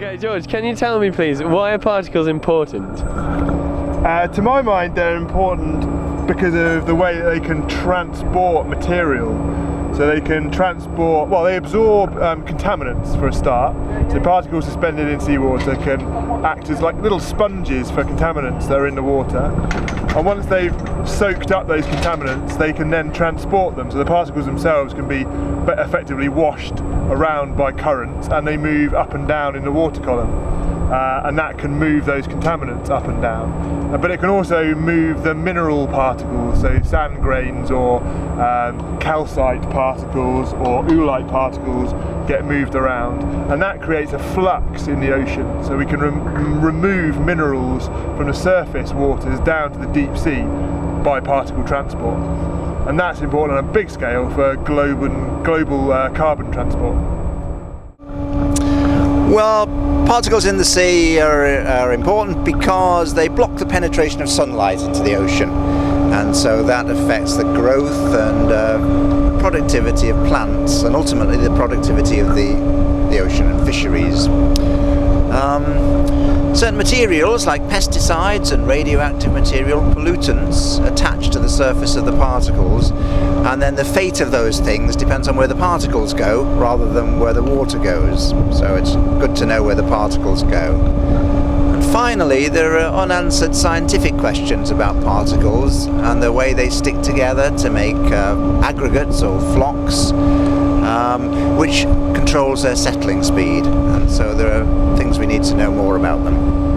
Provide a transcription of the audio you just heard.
Okay, George, can you tell me please, why are particles important? To my mind, they're important because of the way that they can transport material. So they can transport, well, they absorb contaminants for a start. So particles suspended in seawater can act as like little sponges for contaminants that are in the water. And once they've soaked up those contaminants, they can then transport them. So the particles themselves can be effectively washed around by currents, and they move up and down in the water column. And that can move those contaminants up and down. But it can also move the mineral particles, so sand grains or calcite particles or oolite particles get moved around, and that creates a flux in the ocean. So we can remove minerals from the surface waters down to the deep sea by particle transport. And that's important on a big scale for global carbon transport. Well, particles in the sea are important because they block the penetration of sunlight into the ocean, and so that affects the growth and productivity of plants, and ultimately the productivity of the ocean and fisheries. Certain materials like pesticides and radioactive material, pollutants, attach to the surface of the particles, and then the fate of those things depends on where the particles go rather than where the water goes. So it's good to know where the particles go. And finally, there are unanswered scientific questions about particles and the way they stick together to make aggregates or flocks, which controls their settling speed. And so there are things we need to know more about them.